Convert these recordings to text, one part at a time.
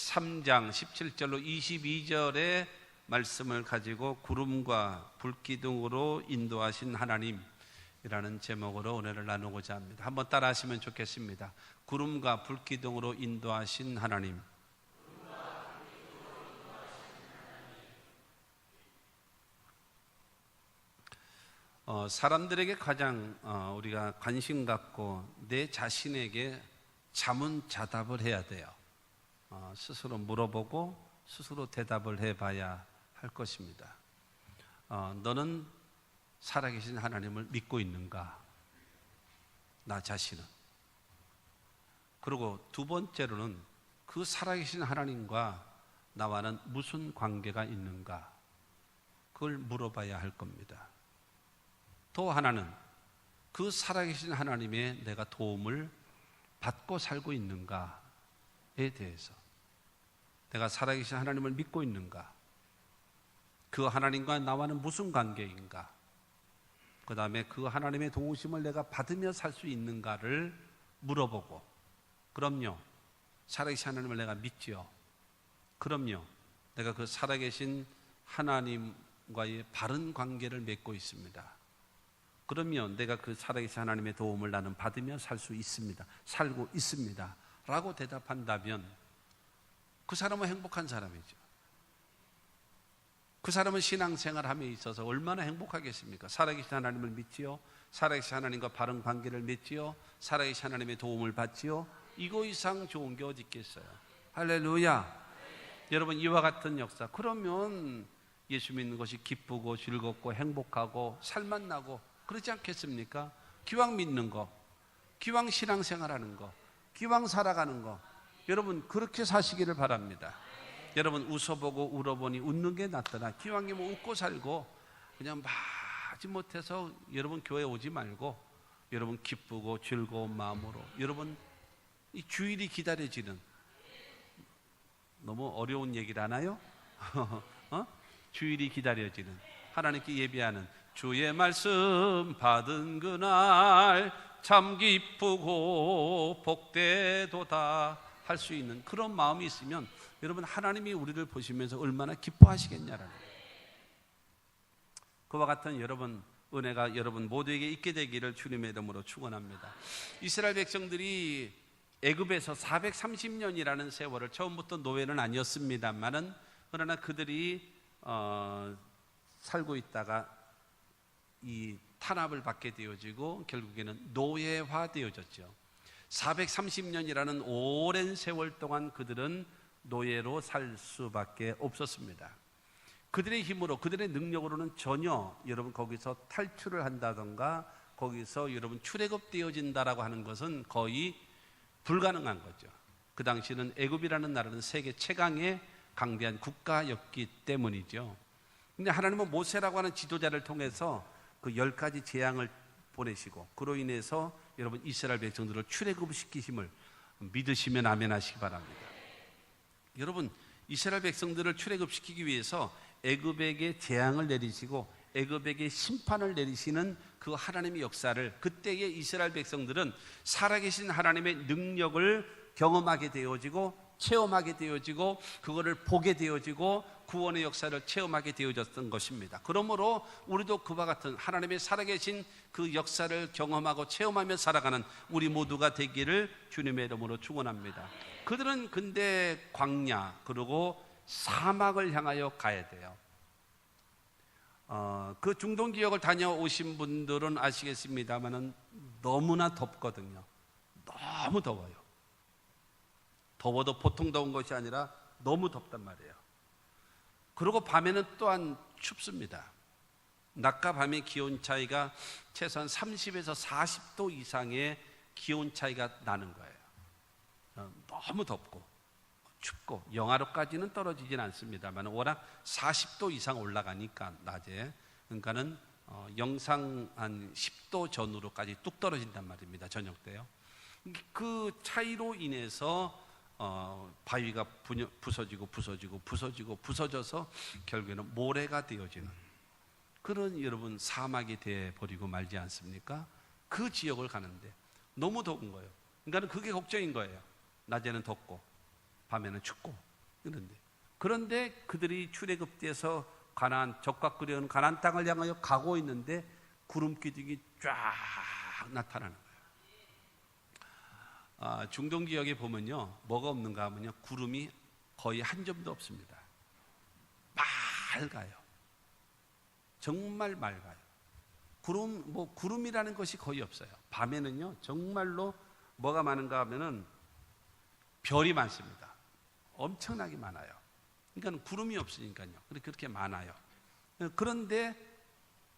3장 17절로 22절의 말씀을 가지고 구름과 불기둥으로 인도하신 하나님이라는 제목으로 은혜를 나누고자 합니다. 한번 따라 하시면 좋겠습니다. 구름과 불기둥으로 인도하신 하나님. 사람들에게 가장 우리가 관심 갖고 내 자신에게 자문자답을 해야 돼요. 스스로 물어보고 스스로 대답을 해봐야 할 것입니다. 너는 살아계신 하나님을 믿고 있는가? 나 자신은. 그리고 두 번째로는 그 살아계신 하나님과 나와는 무슨 관계가 있는가? 그걸 물어봐야 할 겁니다. 또 하나는 그 살아계신 하나님의 내가 도움을 받고 살고 있는가에 대해서, 내가 살아계신 하나님을 믿고 있는가, 그 하나님과 나와는 무슨 관계인가, 그 다음에 그 하나님의 도우심을 내가 받으며 살 수 있는가를 물어보고, 그럼요, 살아계신 하나님을 내가 믿지요. 그럼요, 내가 그 살아계신 하나님과의 바른 관계를 맺고 있습니다. 그러면 내가 그 살아계신 하나님의 도움을 나는 받으며 살 수 있습니다. 살고 있습니다. 라고 대답한다면 그 사람은 행복한 사람이죠. 그 사람은 신앙생활함에 있어서 얼마나 행복하겠습니까? 살아계신 하나님을 믿지요. 살아계신 하나님과 바른 관계를 맺지요. 살아계신 하나님의 도움을 받지요. 이거 이상 좋은 게 어디 있겠어요? 할렐루야. 여러분, 이와 같은 역사, 그러면 예수 믿는 것이 기쁘고 즐겁고 행복하고 살맛나고 그렇지 않겠습니까? 기왕 믿는 거, 기왕 신앙생활하는 거, 기왕 살아가는 거, 여러분 그렇게 사시기를 바랍니다. 여러분, 웃어보고 울어보니 웃는 게 낫더라. 기왕이면 웃고 살고, 그냥 마지 못해서 여러분 교회 오지 말고, 여러분 기쁘고 즐거운 마음으로, 여러분 이 주일이 기다려지는, 너무 어려운 얘기를 하나요? 주일이 기다려지는, 하나님께 예배하는 주의 말씀 받은 그날 참 기쁘고 복되도다 할 수 있는 그런 마음이 있으면 여러분, 하나님이 우리를 보시면서 얼마나 기뻐하시겠냐라는 거예요. 그와 같은 여러분 은혜가 여러분 모두에게 있게 되기를 주님의 이름으로 축원합니다. 이스라엘 백성들이 애굽에서 430년이라는 세월을, 처음부터 노예는 아니었습니다만은, 그러나 그들이 살고 있다가 이 탄압을 받게 되어지고 결국에는 노예화되어졌죠. 430년이라는 오랜 세월 동안 그들은 노예로 살 수밖에 없었습니다. 그들의 힘으로, 그들의 능력으로는 전혀 여러분 거기서 탈출을 한다던가 거기서 여러분 출애굽되어진다라고 하는 것은 거의 불가능한 거죠. 그 당시는 애굽이라는 나라는 세계 최강의 강대한 국가였기 때문이죠. 근데 하나님은 모세라고 하는 지도자를 통해서 그 10가지 재앙을 보내시고, 그로 인해서 여러분 이스라엘 백성들을 출애굽시키심을 믿으시면 아멘 하시기 바랍니다. 여러분, 이스라엘 백성들을 출애굽시키기 위해서 애굽에게 재앙을 내리시고 애굽에게 심판을 내리시는 그 하나님의 역사를, 그때의 이스라엘 백성들은 살아계신 하나님의 능력을 경험하게 되어지고 체험하게 되어지고 그거를 보게 되어지고 구원의 역사를 체험하게 되어졌던 것입니다. 그러므로 우리도 그와 같은 하나님의 살아계신 그 역사를 경험하고 체험하며 살아가는 우리 모두가 되기를 주님의 이름으로 축원합니다. 그들은 근데 광야 그리고 사막을 향하여 가야 돼요. 그 중동 지역을 다녀오신 분들은 아시겠습니다만은 너무나 덥거든요. 너무 더워요. 더워도 보통 더운 것이 아니라 너무 덥단 말이에요. 그리고 밤에는 또한 춥습니다. 낮과 밤의 기온 차이가 최소한 30에서 40도 이상의 기온 차이가 나는 거예요. 너무 덥고 춥고, 영하로까지는 떨어지진 않습니다만 워낙 40도 이상 올라가니까 낮에, 그러니까는 영상 한 10도 전후로까지 뚝 떨어진단 말입니다. 저녁 때요. 그 차이로 인해서 바위가 부서져서 결국에는 모래가 되어지는 그런 여러분 사막이 되어버리고 말지 않습니까? 그 지역을 가는데 너무 더운 거예요. 그러니까 그게 걱정인 거예요. 낮에는 덥고 밤에는 춥고 그런데 그들이 출애굽돼서 가나안 적과 끓여온 가나안 땅을 향하여 가고 있는데 구름 기둥이 쫙 나타나는 거예요. 중동 지역에 보면요, 뭐가 없는가 하면요, 구름이 거의 한 점도 없습니다. 맑아요. 정말 맑아요. 구름이라는 것이 거의 없어요. 밤에는요, 정말로 뭐가 많은가 하면은 별이 많습니다. 엄청나게 많아요. 그러니까 구름이 없으니까요. 그렇게 많아요. 그런데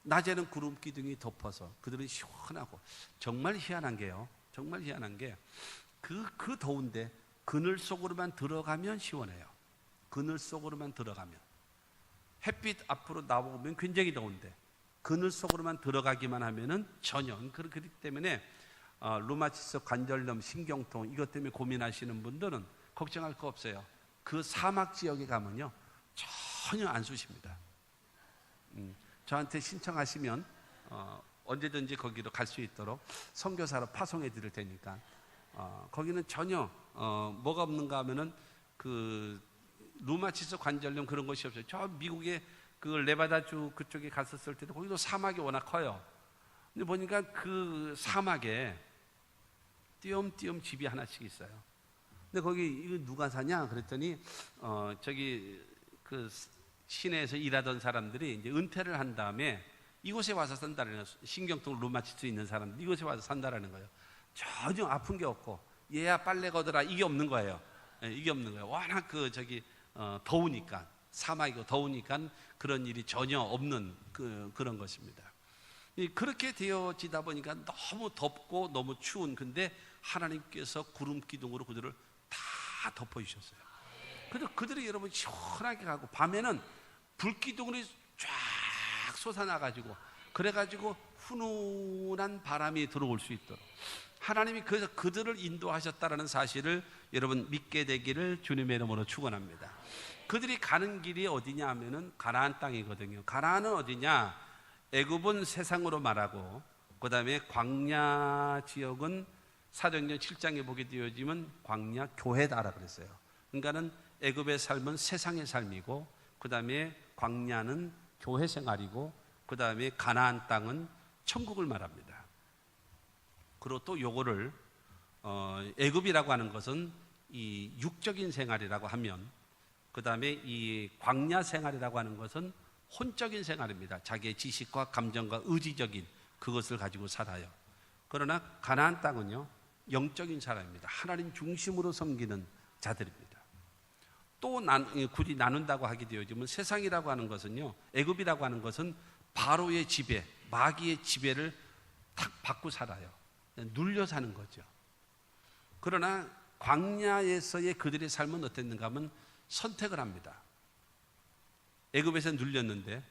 낮에는 구름 기둥이 덮어서 그들은 시원하고, 정말 희한한 게요. 정말 희한한 게 그 더운데 그늘 속으로만 들어가면 시원해요. 그늘 속으로만 들어가면. 햇빛 앞으로 나오면 굉장히 더운데 그늘 속으로만 들어가기만 하면은 전혀. 그렇기 때문에 루마티스, 관절염, 신경통 이것 때문에 고민하시는 분들은 걱정할 거 없어요. 그 사막 지역에 가면요 전혀 안 쑤십니다. 저한테 신청하시면 언제든지 거기로 갈 수 있도록 선교사로 파송해 드릴 테니까 거기는 전혀 뭐가 없는가 하면은 그 루마티스, 관절염 그런 것이 없어요. 저 미국의 그 레바다주 그쪽에 갔었을 때도 거기도 사막이 워낙 커요. 근데 보니까 그 사막에 띄엄띄엄 집이 하나씩 있어요. 근데 거기 이거 누가 사냐 그랬더니 저기 그 시내에서 일하던 사람들이 이제 은퇴를 한 다음에 이곳에 와서 산다는 거예요. 신경통 루마티스 있는 사람들 이곳에 와서 산다라는 거예요. 전혀 아픈 게 없고 얘야 빨래 거더라 이게 없는 거예요. 이게 없는 거예요. 워낙 더우니까, 사막이고 더우니까 그런 일이 전혀 없는 그런 것입니다. 그렇게 되어지다 보니까 너무 덥고 너무 추운, 근데 하나님께서 구름 기둥으로 그들을 다 덮어주셨어요. 그래서 그들이 여러분 시원하게 가고, 밤에는 불 기둥으로 쫙 솟아나가지고, 그래가지고 훈훈한 바람이 들어올 수 있도록 하나님이 그래서 그들을 인도하셨다라는 사실을 여러분 믿게 되기를 주님의 이름으로 축원합니다. 그들이 가는 길이 어디냐 하면은 가나안 땅이거든요. 가나안은 어디냐? 애굽은 세상으로 말하고, 그 다음에 광야 지역은 사도행전 7장에 보게 되어지면 광야 교회다라 그랬어요. 그러니까는 애굽의 삶은 세상의 삶이고, 그 다음에 광야는 교회 생활이고, 그 다음에 가나안 땅은 천국을 말합니다. 그리고 또 요거를 애굽이라고 하는 것은 이 육적인 생활이라고 하면, 그 다음에 이 광야 생활이라고 하는 것은 혼적인 생활입니다. 자기의 지식과 감정과 의지적인 그것을 가지고 살아요. 그러나 가나안 땅은요 영적인 사람입니다. 하나님 중심으로 섬기는 자들입니다. 또 굳이 나눈다고 하게 되어지면 세상이라고 하는 것은요, 애굽이라고 하는 것은 바로의 지배, 마귀의 지배를 탁 받고 살아요. 눌려 사는 거죠. 그러나 광야에서의 그들의 삶은 어땠는가 하면 선택을 합니다. 애굽에서 눌렸는데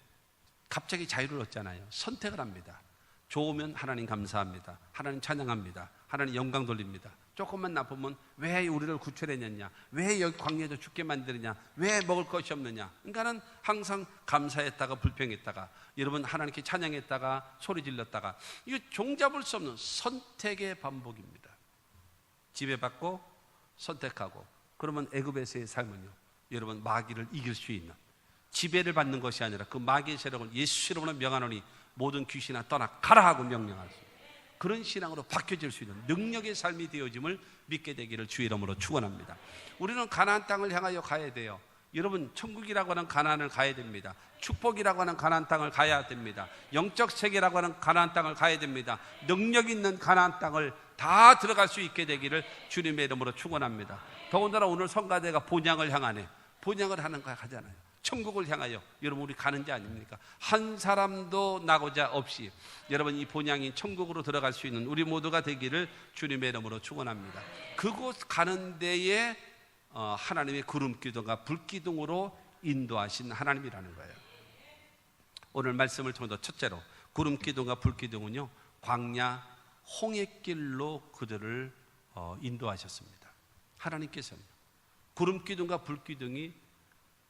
갑자기 자유를 얻잖아요. 선택을 합니다. 좋으면 하나님 감사합니다. 하나님 찬양합니다. 하나님 영광 돌립니다. 조금만 나쁘면 왜 우리를 구출해냈냐, 왜 여기 광야에서 죽게 만드느냐, 왜 먹을 것이 없느냐. 그러니까는 항상 감사했다가 불평했다가, 여러분 하나님께 찬양했다가 소리 질렀다가, 이거 종잡을 수 없는 선택의 반복입니다. 지배받고 선택하고. 그러면 애굽에서의 삶은요, 여러분 마귀를 이길 수 있는, 지배를 받는 것이 아니라 그 마귀의 세력을 예수 이름으로 명하노니 모든 귀신아 떠나 가라 하고 명령할 수 있는 그런 신앙으로 바뀌어질 수 있는 능력의 삶이 되어짐을 믿게 되기를 주의 이름으로 축원합니다. 우리는 가나안 땅을 향하여 가야 돼요. 여러분 천국이라고 하는 가나안을 가야 됩니다. 축복이라고 하는 가나안 땅을 가야 됩니다. 영적 세계라고 하는 가나안 땅을 가야 됩니다. 능력 있는 가나안 땅을 다 들어갈 수 있게 되기를 주님의 이름으로 축원합니다. 더군다나 오늘 성가대가 본향을 향하네. 본향을 하는 거 하잖아요. 천국을 향하여 여러분 우리 가는 자 아닙니까? 한 사람도 나고자 없이 여러분 이 본향인 천국으로 들어갈 수 있는 우리 모두가 되기를 주님의 이름으로 축원합니다. 그곳 가는 데에 하나님의 구름 기둥과 불 기둥으로 인도하신 하나님이라는 거예요. 오늘 말씀을 통해서 첫째로 구름 기둥과 불 기둥은요 광야 홍해길로 그들을 인도하셨습니다. 하나님께서는 구름 기둥과 불 기둥이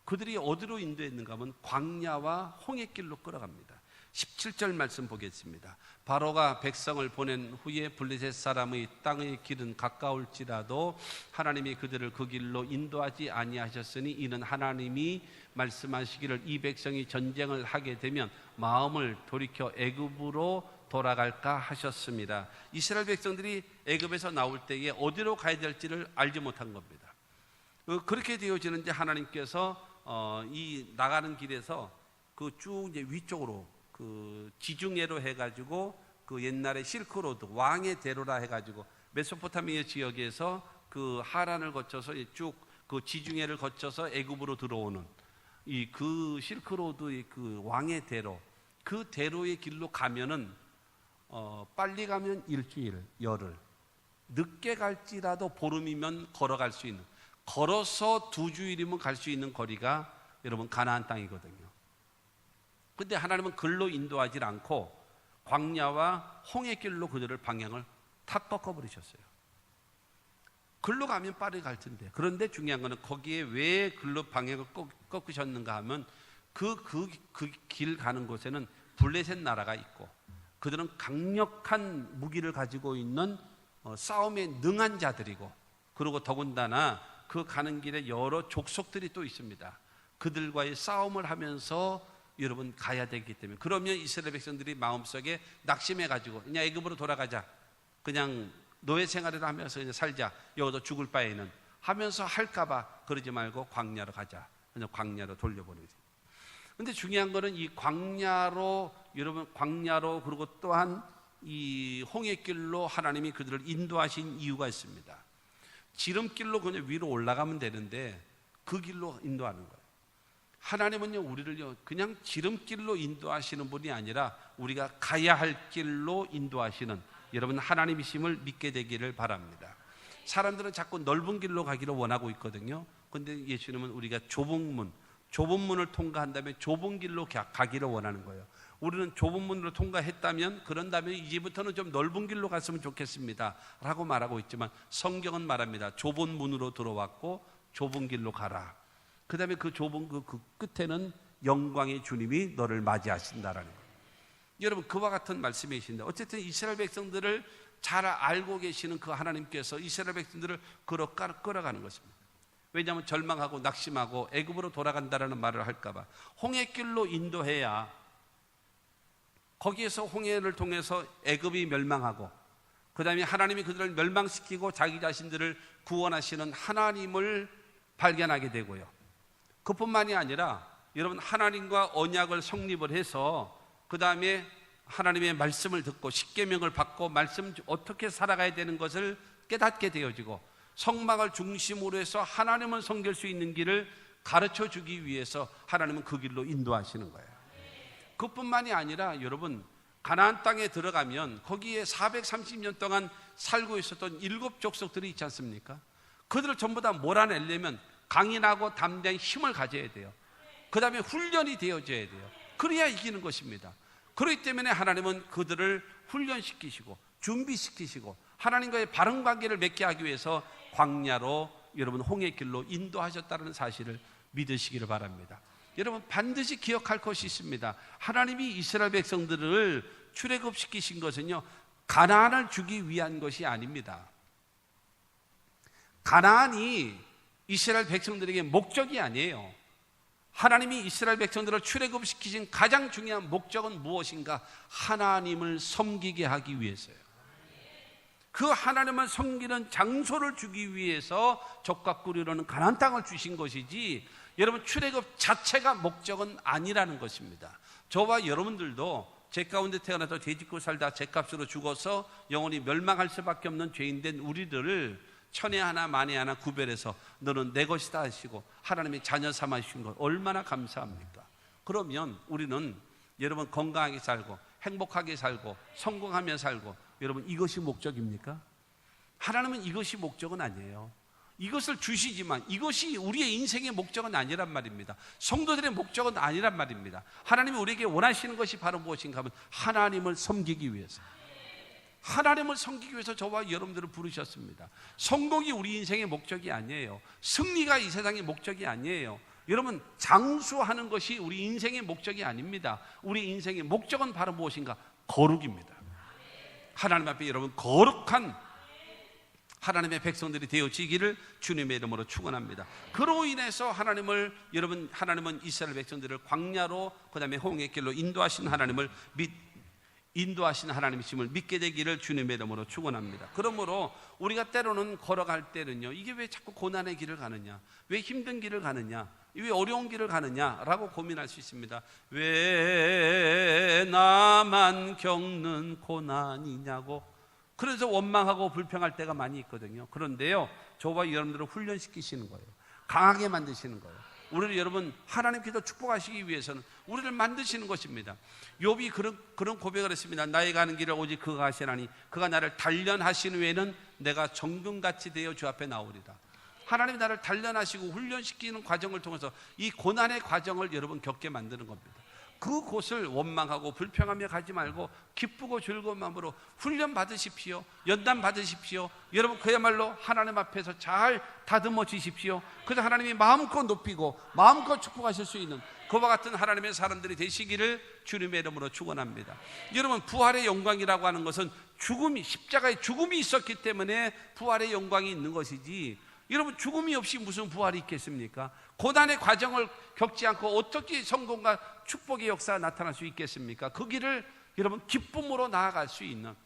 그들이 어디로 인도했는가 하면 광야와 홍해길로 끌어갑니다. 17절 말씀 보겠습니다. 바로가 백성을 보낸 후에 블레셋 사람의 땅의 길은 가까울지라도 하나님이 그들을 그 길로 인도하지 아니하셨으니 이는 하나님이 말씀하시기를 이 백성이 전쟁을 하게 되면 마음을 돌이켜 애굽으로 돌아갈까 하셨습니다. 이스라엘 백성들이 애굽에서 나올 때에 어디로 가야 될지를 알지 못한 겁니다. 그렇게 되어지는데 하나님께서 이 나가는 길에서 그 쭉 이제 위쪽으로 그 지중해로 해가지고 그 옛날에 실크로드 왕의 대로라 해가지고 메소포타미아 지역에서 그 하란을 거쳐서 쭉 그 지중해를 거쳐서 애굽으로 들어오는 이 그 실크로드의 그 왕의 대로, 그 대로의 길로 가면은 빨리 가면 일주일, 열흘, 늦게 갈지라도 보름이면 걸어갈 수 있는, 걸어서 2주일이면 갈 수 있는 거리가 여러분 가나안 땅이거든요. 근데 하나님은 글로 인도하지 않고 광야와 홍해길로 그들을 방향을 탁 꺾어버리셨어요. 글로 가면 빠르게 갈 텐데, 그런데 중요한 거는 거기에 왜 글로 방향을 꺾으셨는가 하면 그 길 가는 곳에는 블레셋 나라가 있고 그들은 강력한 무기를 가지고 있는 싸움에 능한 자들이고, 그리고 더군다나 그 가는 길에 여러 족속들이 또 있습니다. 그들과의 싸움을 하면서 여러분 가야 되기 때문에, 그러면 이스라엘 백성들이 마음속에 낙심해 가지고 그냥 애굽으로 돌아가자, 그냥 노예 생활을 하면서 그냥 살자, 여기서 죽을 바에는 하면서 할까봐 그러지 말고 광야로 가자, 그냥 광야로 돌려보내죠. 근데 중요한 거는 이 광야로, 여러분 광야로, 그리고 또한 이 홍해길로 하나님이 그들을 인도하신 이유가 있습니다. 지름길로 그냥 위로 올라가면 되는데 그 길로 인도하는 거예요. 하나님은요, 우리를요 그냥 지름길로 인도하시는 분이 아니라 우리가 가야 할 길로 인도하시는 여러분 하나님이심을 믿게 되기를 바랍니다. 사람들은 자꾸 넓은 길로 가기를 원하고 있거든요. 그런데 예수님은 우리가 좁은 문을 통과한 다음에 좁은 길로 가기를 원하는 거예요. 우리는 좁은 문으로 통과했다면, 그런다면 이제부터는 좀 넓은 길로 갔으면 좋겠습니다 라고 말하고 있지만, 성경은 말합니다. 좁은 문으로 들어왔고 좁은 길로 가라. 그 다음에 그 좁은 그 끝에는 영광의 주님이 너를 맞이하신다라는 거예요. 여러분 그와 같은 말씀이신데, 어쨌든 이스라엘 백성들을 잘 알고 계시는 그 하나님께서 이스라엘 백성들을 끌어가는 것입니다. 왜냐하면 절망하고 낙심하고 애굽으로 돌아간다라는 말을 할까봐. 홍해길로 인도해야 거기에서 홍해를 통해서 애굽이 멸망하고, 그 다음에 하나님이 그들을 멸망시키고 자기 자신들을 구원하시는 하나님을 발견하게 되고요. 그뿐만이 아니라 여러분 하나님과 언약을 성립을 해서 그 다음에 하나님의 말씀을 듣고 십계명을 받고 말씀 어떻게 살아가야 되는 것을 깨닫게 되어지고, 성막을 중심으로 해서 하나님을 섬길 수 있는 길을 가르쳐 주기 위해서 하나님은 그 길로 인도하시는 거예요. 그뿐만이 아니라 여러분 가나안 땅에 들어가면 거기에 430년 동안 살고 있었던 7족속들이 있지 않습니까? 그들을 전부 다 몰아내려면 강인하고 담대한 힘을 가져야 돼요. 그 다음에 훈련이 되어져야 돼요. 그래야 이기는 것입니다. 그렇기 때문에 하나님은 그들을 훈련시키시고 준비시키시고 하나님과의 바른 관계를 맺게 하기 위해서 광야로 여러분 홍해길로 인도하셨다는 사실을 믿으시기를 바랍니다. 여러분 반드시 기억할 것이 있습니다. 하나님이 이스라엘 백성들을 출애굽시키신 것은요 가나안을 주기 위한 것이 아닙니다. 가나안이 이스라엘 백성들에게 목적이 아니에요. 하나님이 이스라엘 백성들을 출애굽시키신 가장 중요한 목적은 무엇인가? 하나님을 섬기게 하기 위해서요. 그 하나님을 섬기는 장소를 주기 위해서 적과 꿀이로는 가나안 땅을 주신 것이지, 여러분 출애굽 자체가 목적은 아니라는 것입니다. 저와 여러분들도 죄 가운데 태어나서 죄 짓고 살다 죄값으로 죽어서 영원히 멸망할 수밖에 없는 죄인된 우리들을 천에 하나 만에 하나 구별해서 너는 내 것이다 하시고 하나님의 자녀 삼아 주신 것 얼마나 감사합니까? 그러면 우리는 여러분 건강하게 살고 행복하게 살고 성공하며 살고, 여러분 이것이 목적입니까? 하나님은 이것이 목적은 아니에요. 이것을 주시지만 이것이 우리의 인생의 목적은 아니란 말입니다. 성도들의 목적은 아니란 말입니다. 하나님이 우리에게 원하시는 것이 바로 무엇인가 하면 하나님을 섬기기 위해서, 하나님을 섬기기 위해서 저와 여러분들을 부르셨습니다. 성공이 우리 인생의 목적이 아니에요. 승리가 이 세상의 목적이 아니에요. 여러분, 장수하는 것이 우리 인생의 목적이 아닙니다. 우리 인생의 목적은 바로 무엇인가? 거룩입니다. 하나님 앞에 여러분 거룩한 하나님의 백성들이 되어지기를 주님의 이름으로 축원합니다. 그로 인해서 하나님은 이스라엘 백성들을 광야로, 그다음에 홍해의 길로 인도하신 하나님이심을 믿게 되기를 주님의 이름으로 축원합니다. 그러므로 우리가 때로는 걸어갈 때는요, 이게 왜 자꾸 고난의 길을 가느냐, 왜 힘든 길을 가느냐, 왜 어려운 길을 가느냐라고 고민할 수 있습니다. 왜 나만 겪는 고난이냐고, 그래서 원망하고 불평할 때가 많이 있거든요. 그런데요, 저와 여러분들을 훈련시키시는 거예요. 강하게 만드시는 거예요. 우리를 여러분 하나님께서 축복하시기 위해서는 우리를 만드시는 것입니다. 욥이 그런 고백을 했습니다. 나의 가는 길을 오직 그가 하시나니 그가 나를 단련하신 후에는 내가 정금같이 되어 주 앞에 나오리라. 하나님이 나를 단련하시고 훈련시키는 과정을 통해서 이 고난의 과정을 여러분 겪게 만드는 겁니다. 그곳을 원망하고 불평하며 가지 말고 기쁘고 즐거운 마음으로 훈련 받으십시오. 연단 받으십시오. 여러분 그야말로 하나님 앞에서 잘 다듬어 주십시오. 그래서 하나님이 마음껏 높이고 마음껏 축복하실 수 있는 그와 같은 하나님의 사람들이 되시기를 주님의 이름으로 축원합니다. 여러분, 부활의 영광이라고 하는 것은 십자가에 죽음이 있었기 때문에 부활의 영광이 있는 것이지, 여러분 죽음이 없이 무슨 부활이 있겠습니까? 고난의 과정을 겪지 않고 어떻게 성공과 축복의 역사가 나타날 수 있겠습니까? 그 길을 여러분 기쁨으로 나아갈 수 있는,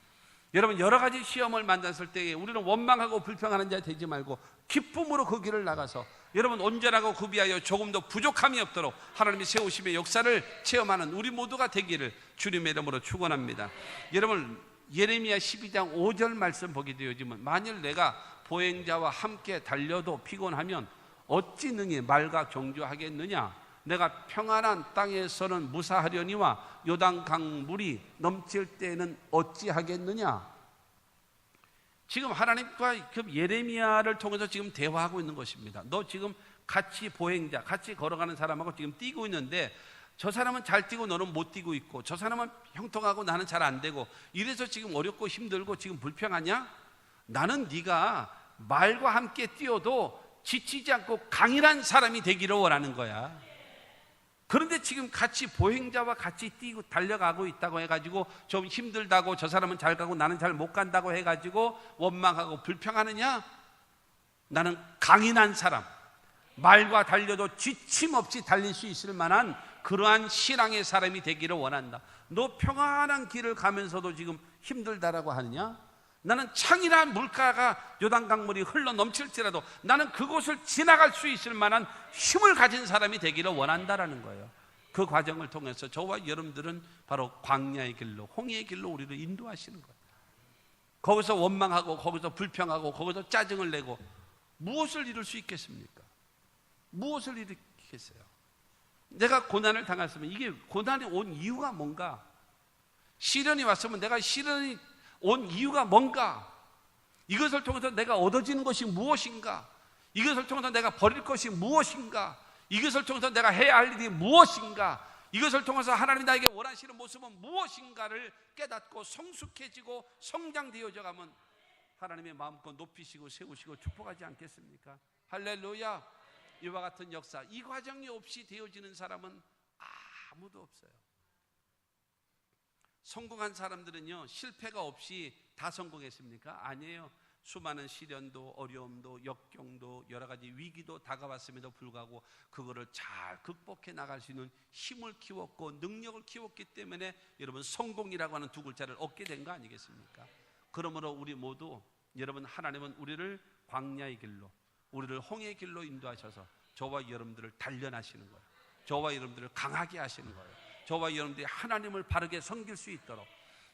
여러분 여러 가지 시험을 만났을 때에 우리는 원망하고 불평하는 자 되지 말고 기쁨으로 그 길을 나가서 여러분 온전하고 구비하여 조금도 부족함이 없도록 하나님이 세우심의 역사를 체험하는 우리 모두가 되기를 주님의 이름으로 축원합니다. 여러분 예레미야 12장 5절 말씀 보게 되어지면, 만일 내가 보행자와 함께 달려도 피곤하면 어찌 능히 말과 경주하겠느냐? 내가 평안한 땅에서는 무사하려니와 요단강 물이 넘칠 때에는 어찌하겠느냐? 지금 하나님과 예레미야를 통해서 지금 대화하고 있는 것입니다. 너 지금 같이 보행자, 같이 걸어가는 사람하고 지금 뛰고 있는데, 저 사람은 잘 뛰고 너는 못 뛰고 있고, 저 사람은 형통하고 나는 잘 안 되고, 이래서 지금 어렵고 힘들고 지금 불평하냐? 나는 네가 말과 함께 뛰어도 지치지 않고 강인한 사람이 되기를 원하는 거야. 그런데 지금 같이 보행자와 같이 뛰고 달려가고 있다고 해가지고 좀 힘들다고, 저 사람은 잘 가고 나는 잘 못 간다고 해가지고 원망하고 불평하느냐? 나는 강인한 사람, 말과 달려도 지침 없이 달릴 수 있을 만한 그러한 신앙의 사람이 되기를 원한다. 너 평안한 길을 가면서도 지금 힘들다라고 하느냐? 나는 창이란 물가가 요단강물이 흘러 넘칠지라도 나는 그곳을 지나갈 수 있을 만한 힘을 가진 사람이 되기를 원한다라는 거예요. 그 과정을 통해서 저와 여러분들은 바로 광야의 길로, 홍해의 길로 우리를 인도하시는 거예요. 거기서 원망하고 거기서 불평하고 거기서 짜증을 내고 무엇을 이룰 수 있겠습니까? 무엇을 일으키겠어요? 내가 고난을 당했으면 이게 고난이 온 이유가 뭔가? 시련이 왔으면 내가 시련이 온 이유가 뭔가? 이것을 통해서 내가 얻어지는 것이 무엇인가? 이것을 통해서 내가 버릴 것이 무엇인가? 이것을 통해서 내가 해야 할 일이 무엇인가? 이것을 통해서 하나님이 나에게 원하시는 모습은 무엇인가를 깨닫고 성숙해지고 성장되어져 가면 하나님의 마음껏 높이시고 세우시고 축복하지 않겠습니까? 할렐루야. 이와 같은 역사, 이 과정이 없이 되어지는 사람은 아무도 없어요. 성공한 사람들은요, 실패가 없이 다 성공했습니까? 아니에요. 수많은 시련도 어려움도 역경도 여러 가지 위기도 다가왔음에도 불구하고 그거를 잘 극복해 나갈 수 있는 힘을 키웠고 능력을 키웠기 때문에 여러분 성공이라고 하는 두 글자를 얻게 된 거 아니겠습니까? 그러므로 우리 모두, 여러분, 하나님은 우리를 광야의 길로, 우리를 홍해의 길로 인도하셔서 저와 여러분들을 단련하시는 거예요. 저와 여러분들을 강하게 하시는 거예요. 저와 여러분들이 하나님을 바르게 섬길 수 있도록,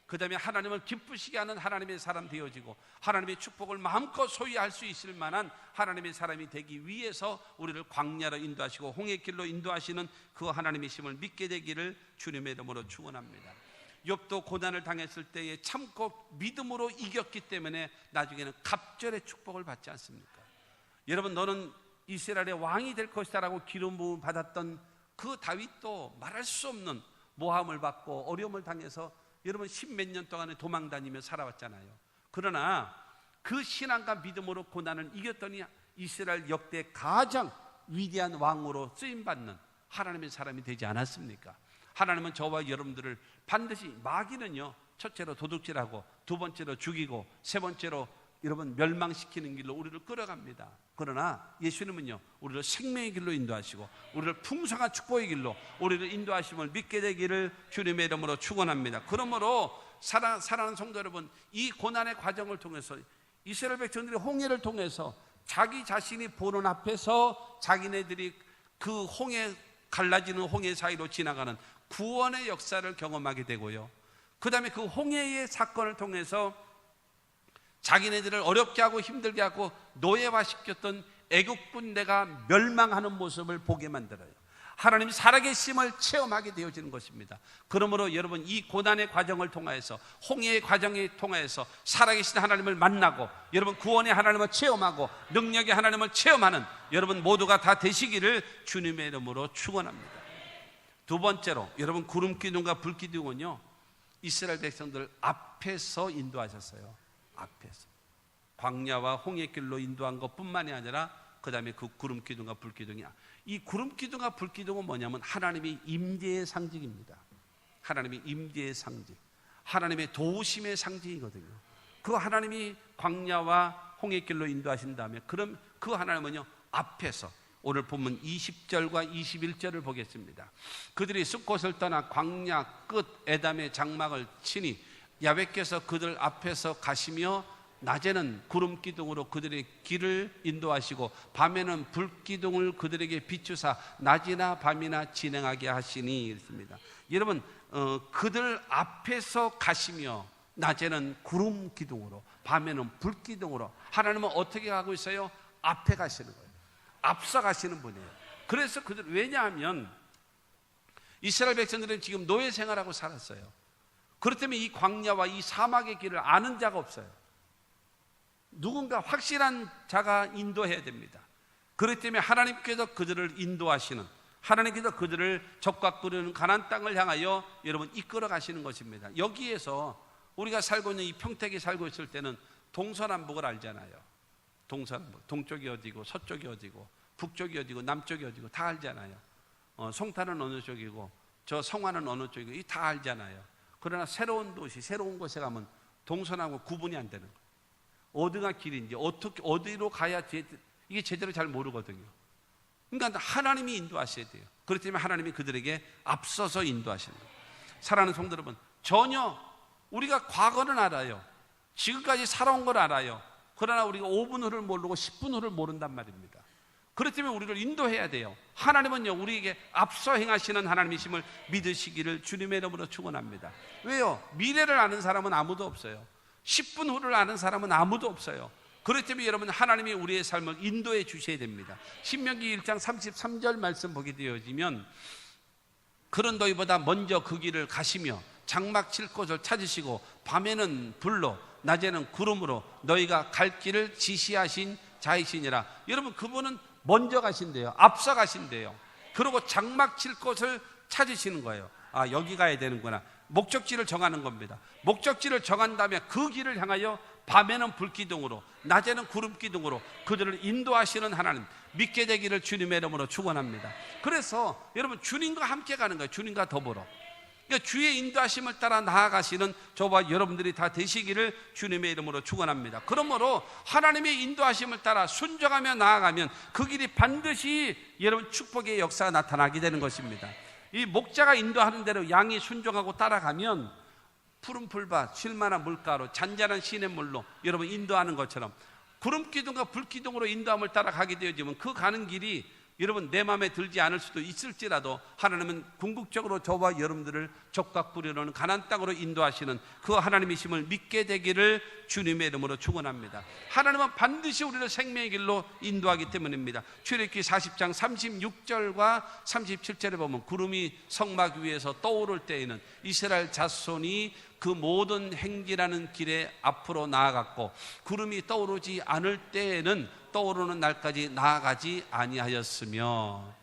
그 다음에 하나님을 기쁘시게 하는 하나님의 사람 되어지고 하나님의 축복을 마음껏 소유할 수 있을 만한 하나님의 사람이 되기 위해서 우리를 광야로 인도하시고 홍해의 길로 인도하시는 그 하나님이심을 믿게 되기를 주님의 이름으로 축원합니다. 욥도 고난을 당했을 때에 참고 믿음으로 이겼기 때문에 나중에는 갑절의 축복을 받지 않습니까? 여러분, 너는 이스라엘의 왕이 될 것이다 라고 기름 부음 받았던 그 다윗도 말할 수 없는 모함을 받고 어려움을 당해서 여러분 10몇 년 동안에 도망 다니며 살아왔잖아요. 그러나 그 신앙과 믿음으로 고난을 이겼더니 이스라엘 역대 가장 위대한 왕으로 쓰임받는 하나님의 사람이 되지 않았습니까? 하나님은 저와 여러분들을 반드시, 마귀는요, 첫째로 도둑질하고, 두 번째로 죽이고, 세 번째로 여러분 멸망시키는 길로 우리를 끌어갑니다. 그러나 예수님은요, 우리를 생명의 길로 인도하시고 우리를 풍성한 축복의 길로 우리를 인도하심을 믿게 되기를 주님의 이름으로 축원합니다. 그러므로 사랑하는 성도 여러분, 이 고난의 과정을 통해서 이스라엘 백성들이 홍해를 통해서 자기 자신이 보는 앞에서 자기네들이 그 갈라지는 홍해 사이로 지나가는 구원의 역사를 경험하게 되고요, 그 다음에 그 홍해의 사건을 통해서 자기네들을 어렵게 하고 힘들게 하고 노예화시켰던 애국 군대가 멸망하는 모습을 보게 만들어요. 하나님이 살아계심을 체험하게 되어지는 것입니다. 그러므로 여러분, 이 고난의 과정을 통하여서, 홍해의 과정을 통하여서 살아계신 하나님을 만나고 여러분 구원의 하나님을 체험하고 능력의 하나님을 체험하는 여러분 모두가 다 되시기를 주님의 이름으로 축원합니다. 두 번째로, 여러분 구름기둥과 불기둥은요, 이스라엘 백성들 앞에서 인도하셨어요. 앞에서 광야와 홍해길로 인도한 것뿐만이 아니라 그 다음에 그 구름기둥과 불기둥이야. 이 구름기둥과 불기둥은 뭐냐면 하나님의 임재의 상징입니다. 하나님의 임재의 상징, 하나님의 도우심의 상징이거든요. 그 하나님이 광야와 홍해길로 인도하신 다음에 그럼 그 하나님은요, 앞에서, 오늘 본문 20절과 21절을 보겠습니다. 그들이 숫곳을 떠나 광야 끝 에담의 장막을 치니 야훼께서 그들 앞에서 가시며 낮에는 구름기둥으로 그들의 길을 인도하시고 밤에는 불기둥을 그들에게 비추사 낮이나 밤이나 진행하게 하시니 이렇습니다. 여러분, 그들 앞에서 가시며 낮에는 구름기둥으로 밤에는 불기둥으로, 하나님은 어떻게 가고 있어요? 앞에 가시는 거예요. 앞서 가시는 분이에요. 그래서 그들, 왜냐하면 이스라엘 백성들은 지금 노예 생활하고 살았어요. 그렇다면 이 광야와 이 사막의 길을 아는 자가 없어요. 누군가 확실한 자가 인도해야 됩니다. 그렇기 때문에 하나님께서 그들을 인도하시는, 하나님께서 그들을 적과 꿀이는 가나안 땅을 향하여 여러분 이끌어 가시는 것입니다. 여기에서 우리가 살고 있는 이 평택에 살고 있을 때는 동서남북을 알잖아요. 동서남북, 동쪽이 어디고 서쪽이 어디고 북쪽이 어디고 남쪽이 어디고 다 알잖아요. 송탄은 어느 쪽이고 저 성화는 어느 쪽이고 이 다 알잖아요. 그러나 새로운 도시, 새로운 곳에 가면 동서남북 구분이 안 되는 거예요. 어디가 길인지, 어떻게, 어디로 가야 이게 제대로 잘 모르거든요. 그러니까 하나님이 인도하셔야 돼요. 그렇기 때문에 하나님이 그들에게 앞서서 인도하시는 거예요. 사랑하는 성도 여러분, 전혀 우리가 과거는 알아요. 지금까지 살아온 걸 알아요. 그러나 우리가 5분 후를 모르고 10분 후를 모른단 말입니다. 그렇기 때문에 우리를 인도해야 돼요. 하나님은요, 우리에게 앞서 행하시는 하나님이심을 믿으시기를 주님의 이름으로 축원합니다. 왜요? 미래를 아는 사람은 아무도 없어요. 10분 후를 아는 사람은 아무도 없어요. 그렇기 때문에 여러분, 하나님이 우리의 삶을 인도해 주셔야 됩니다. 신명기 1장 33절 말씀 보게 되어지면, 그런 너희보다 먼저 그 길을 가시며 장막 칠 곳을 찾으시고 밤에는 불로 낮에는 구름으로 너희가 갈 길을 지시하신 자이시니라. 여러분, 그분은 먼저 가신대요. 앞서 가신대요. 그리고 장막 칠 곳을 찾으시는 거예요. 아, 여기 가야 되는구나. 목적지를 정하는 겁니다. 목적지를 정한 다음에 그 길을 향하여 밤에는 불기둥으로 낮에는 구름기둥으로 그들을 인도하시는 하나님 믿게 되기를 주님의 이름으로 축원합니다. 그래서 여러분, 주님과 함께 가는 거예요. 주님과 더불어. 그러니까 주의 인도하심을 따라 나아가시는 저와 여러분들이 다 되시기를 주님의 이름으로 축원합니다. 그러므로 하나님의 인도하심을 따라 순종하며 나아가면 그 길이 반드시 여러분 축복의 역사가 나타나게 되는 것입니다. 이 목자가 인도하는 대로 양이 순종하고 따라가면 푸른 풀밭, 쉴만한 물가로 잔잔한 시냇물로 여러분 인도하는 것처럼 구름기둥과 불기둥으로 인도함을 따라가게 되어지면 그 가는 길이 여러분 내 마음에 들지 않을 수도 있을지라도 하나님은 궁극적으로 저와 여러분들을 적과 꿀이로는 가나안 땅으로 인도하시는 그 하나님이심을 믿게 되기를 주님의 이름으로 축원합니다. 하나님은 반드시 우리를 생명의 길로 인도하기 때문입니다. 출애굽기 40장 36절과 37절에 보면 구름이 성막 위에서 떠오를 때에는 이스라엘 자손이 그 모든 행진하는 길에 앞으로 나아갔고 구름이 떠오르지 않을 때에는 떠오르는 날까지 나아가지 아니하였으며,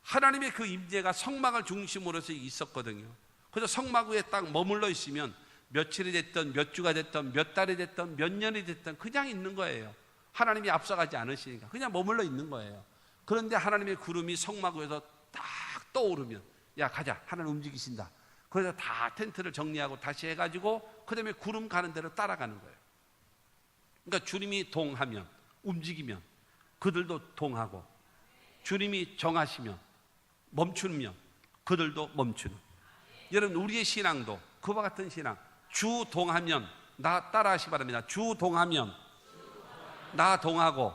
하나님의 그 임재가 성막을 중심으로 해서 있었거든요. 그래서 성막 위에 딱 머물러 있으면 며칠이 됐든 몇 주가 됐든 몇 달이 됐든 몇 년이 됐든 그냥 있는 거예요. 하나님이 앞서가지 않으시니까 그냥 머물러 있는 거예요. 그런데 하나님의 구름이 성막에서 딱 떠오르면 야 가자, 하나님 움직이신다. 그래서 다 텐트를 정리하고 다시 해가지고 그 다음에 구름 가는 대로 따라가는 거예요. 그러니까 주님이 동하면, 움직이면 그들도 동하고, 주님이 정하시면, 멈추면 그들도 멈추는. 여러분, 우리의 신앙도 그와 같은 신앙. 주 동하면, 나 따라하시기 바랍니다. 주 동하면 나 동하고,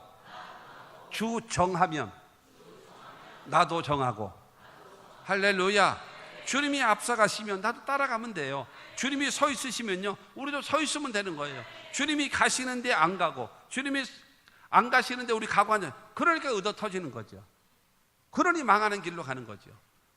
주 정하면 나도 정하고. 할렐루야. 주님이 앞서가시면 나도 따라가면 돼요. 주님이 서 있으시면요, 우리도 서 있으면 되는 거예요. 주님이 가시는데 안 가고, 주님이 안 가시는데 우리 가고 하는, 그러니까 얻어 터지는 거죠. 그러니 망하는 길로 가는 거죠.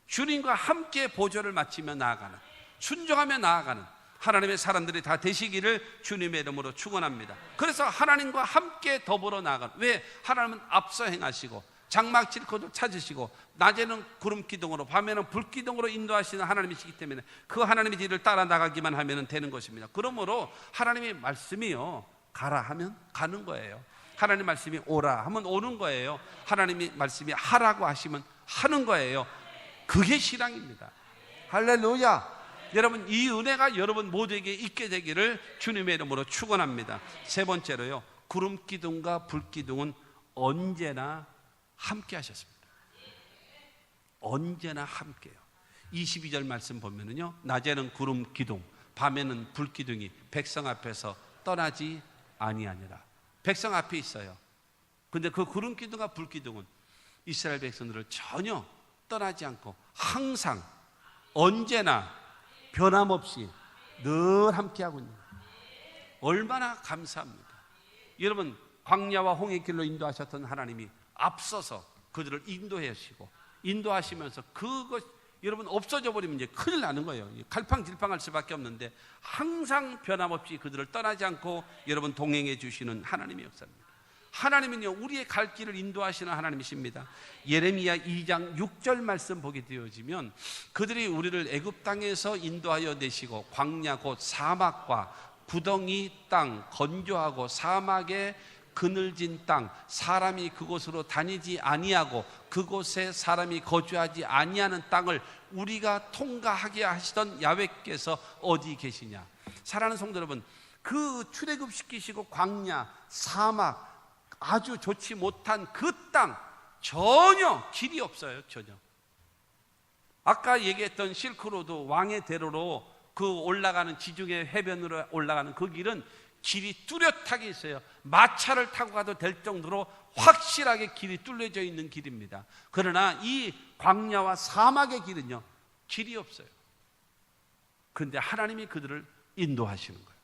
주님과 함께 보조를 맞추며 나아가는, 순종하며 나아가는 하나님의 사람들이 다 되시기를 주님의 이름으로 축원합니다. 그래서 하나님과 함께 더불어 나아가는, 왜? 하나님은 앞서 행하시고 장막 칠코도 찾으시고 낮에는 구름 기둥으로 밤에는 불 기둥으로 인도하시는 하나님이시기 때문에 그 하나님의 길을 따라 나가기만 하면 되는 것입니다. 그러므로 하나님의 말씀이요, 가라 하면 가는 거예요. 하나님 말씀이 오라 하면 오는 거예요. 하나님의 말씀이 하라고 하시면 하는 거예요. 그게 신앙입니다. 할렐루야. 여러분, 이 은혜가 여러분 모두에게 있게 되기를 주님의 이름으로 축원합니다. 세 번째로요, 구름 기둥과 불 기둥은 언제나 함께 하셨습니다. 언제나 함께요. 22절 말씀 보면은요, 낮에는 구름 기둥, 밤에는 불 기둥이 백성 앞에서 떠나지 아니하니라. 백성 앞에 있어요. 근데 그 구름 기둥과 불 기둥은 이스라엘 백성들을 전혀 떠나지 않고 항상 언제나 변함없이 늘 함께하고 있는, 얼마나 감사합니다. 여러분, 광야와 홍해 길로 인도하셨던 하나님이 앞서서 그들을 인도해 주시고, 인도하시면서 그것 여러분 없어져 버리면 이제 큰일 나는 거예요. 갈팡질팡할 수밖에 없는데 항상 변함없이 그들을 떠나지 않고 여러분 동행해 주시는 하나님의 역사입니다. 하나님은요, 우리의 갈 길을 인도하시는 하나님이십니다. 예레미야 2장 6절 말씀 보게 되어지면, 그들이 우리를 애굽 땅에서 인도하여 내시고 광야 곧 사막과 구덩이 땅, 건조하고 사막에 그늘진 땅, 사람이 그곳으로 다니지 아니하고 그곳에 사람이 거주하지 아니하는 땅을 우리가 통과하게 하시던 야훼께서 어디 계시냐. 사랑하는 성도 여러분, 그 출애굽시키시고 광야, 사막, 아주 좋지 못한 그 땅, 전혀 길이 없어요. 전혀. 아까 얘기했던 실크로드 왕의 대로로 그 올라가는 지중해 해변으로 올라가는 그 길은 길이 뚜렷하게 있어요. 마차를 타고 가도 될 정도로 확실하게 길이 뚫려져 있는 길입니다. 그러나 이 광야와 사막의 길은요, 길이 없어요. 그런데 하나님이 그들을 인도하시는 거예요.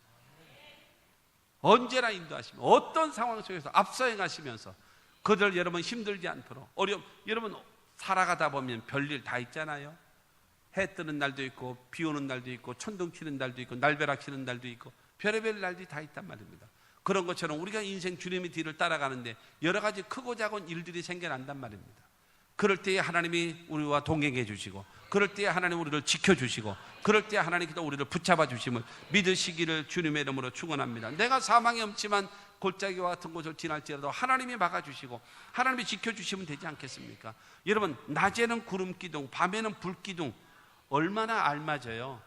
언제나 인도하시면, 어떤 상황 속에서 앞서 행하시면서 그들 여러분 힘들지 않도록, 여러분 살아가다 보면 별일 다 있잖아요. 해 뜨는 날도 있고 비 오는 날도 있고 천둥 치는 날도 있고 날벼락 치는 날도 있고 별의별 날들이 다 있단 말입니다. 그런 것처럼 우리가 인생 주님의 뒤를 따라가는데 여러 가지 크고 작은 일들이 생겨난단 말입니다. 그럴 때에 하나님이 우리와 동행해 주시고, 그럴 때에 하나님 우리를 지켜주시고, 그럴 때에 하나님께서 우리를 붙잡아 주심을 믿으시기를 주님의 이름으로 축원합니다. 내가 사망의 음침한 골짜기와 같은 곳을 지날지라도 하나님이 막아주시고 하나님이 지켜주시면 되지 않겠습니까? 여러분, 낮에는 구름 기둥, 밤에는 불 기둥, 얼마나 알맞아요.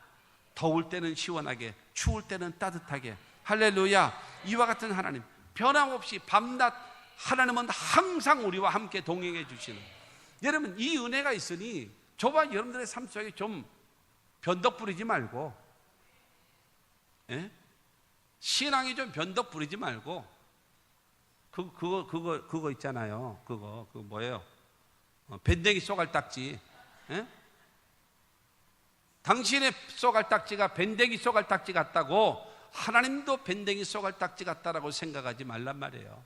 더울 때는 시원하게, 추울 때는 따뜻하게. 할렐루야. 이와 같은 하나님, 변함없이 밤낮 하나님은 항상 우리와 함께 동행해 주시는, 여러분 이 은혜가 있으니 저와 여러분들의 삶 속에 좀 변덕 부리지 말고, 신앙이 좀 변덕 부리지 말고, 그거 있잖아요. 그거 뭐예요? 밴댕이 쏘갈딱지. 당신의 쏘갈딱지가 밴댕이 쏘갈딱지 같다고 하나님도 밴댕이 쏘갈딱지 같다라고 생각하지 말란 말이에요.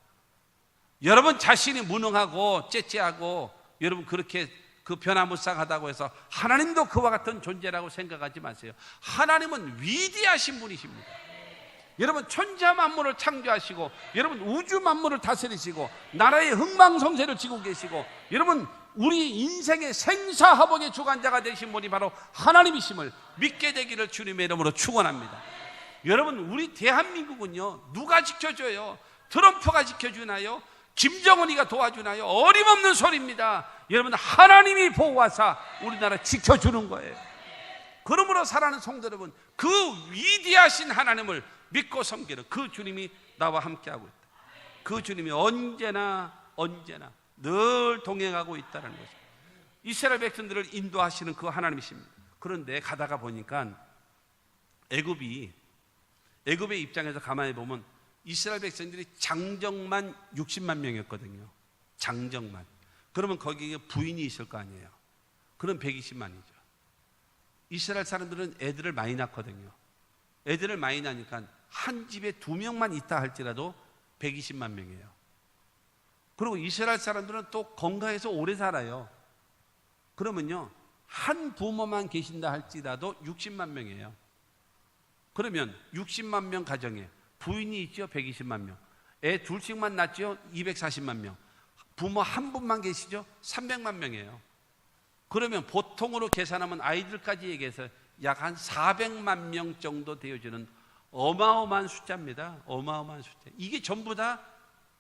여러분 자신이 무능하고 째째하고 여러분 그렇게 그 변화무쌍하다고 해서 하나님도 그와 같은 존재라고 생각하지 마세요. 하나님은 위대하신 분이십니다. 여러분 천지와 만물을 창조하시고, 여러분 우주 만물을 다스리시고, 나라의 흥망성쇠를 지고 계시고, 여러분 우리 인생의 생사화복의 주관자가 되신 분이 바로 하나님이심을 믿게 되기를 주님의 이름으로 축원합니다. 여러분 우리 대한민국은요, 누가 지켜줘요? 트럼프가 지켜주나요? 김정은이가 도와주나요? 어림없는 소리입니다. 여러분, 하나님이 보호하사 우리나라 지켜주는 거예요. 그러므로 사랑하는 성도 여러분, 그 위대하신 하나님을 믿고 섬기는 그 주님이 나와 함께하고 있다. 그 주님이 언제나 늘 동행하고 있다는 것입니다. 이스라엘 백성들을 인도하시는 그 하나님이십니다. 그런데 가다가 보니까 애굽의 입장에서 가만히 보면 이스라엘 백성들이 장정만 60만 명이었거든요. 장정만. 그러면 거기에 부인이 있을 거 아니에요. 그럼 120만이죠. 이스라엘 사람들은 애들을 많이 낳거든요. 애들을 많이 낳으니까 한 집에 2명만 있다 할지라도 120만 명이에요. 그리고 이스라엘 사람들은 또 건강해서 오래 살아요. 그러면요, 한 부모만 계신다 할지라도 60만 명이에요. 그러면 60만 명 가정에 부인이 있죠, 120만 명. 애 둘씩만 낳죠, 240만 명. 부모 한 분만 계시죠, 300만 명이에요. 그러면 보통으로 계산하면 아이들까지 얘기해서 약 한 400만 명 정도 되어지는 어마어마한 숫자입니다. 어마어마한 숫자. 이게 전부 다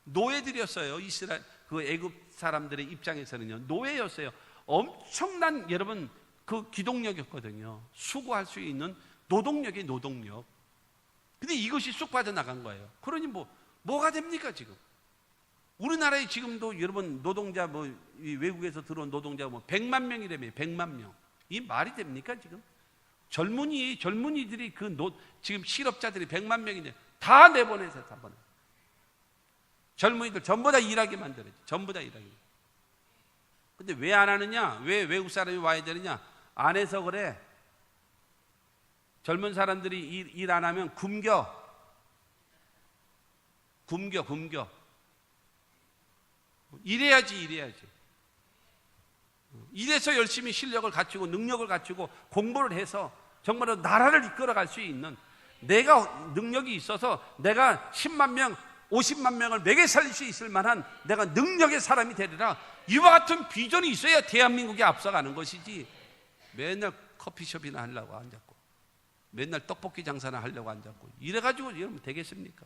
노예들이었어요. 이스라엘 그 애굽 사람들의 입장에서는요, 노예였어요. 엄청난 여러분 그 기동력이었거든요. 수고할 수 있는 노동력이 노동력. 근데 이것이 쑥 빠져나간 거예요. 그러니 뭐가 됩니까 지금? 우리나라에 지금도 여러분 노동자 이 외국에서 들어온 노동자가 100만 명이라며. 100만 명. 이 말이 됩니까 지금? 젊은이들이 지금 실업자들이 100만 명인데 다 내보내서 다 보내. 젊은이들 전부 다 일하게 만들어야지. 전부 다 일하게. 근데 왜 안 하느냐? 왜 외국 사람이 와야 되느냐? 안 해서 그래. 젊은 사람들이 일 안 하면 굶겨. 일해야지. 이래서 열심히 실력을 갖추고 능력을 갖추고 공부를 해서 정말로 나라를 이끌어갈 수 있는, 내가 능력이 있어서 내가 10만 명 50만 명을 먹여 살릴 수 있을 만한 내가 능력의 사람이 되리라, 이와 같은 비전이 있어야 대한민국이 앞서가는 것이지, 맨날 커피숍이나 하려고 앉았고 맨날 떡볶이 장사나 하려고 앉았고 이래가지고 여러분 되겠습니까?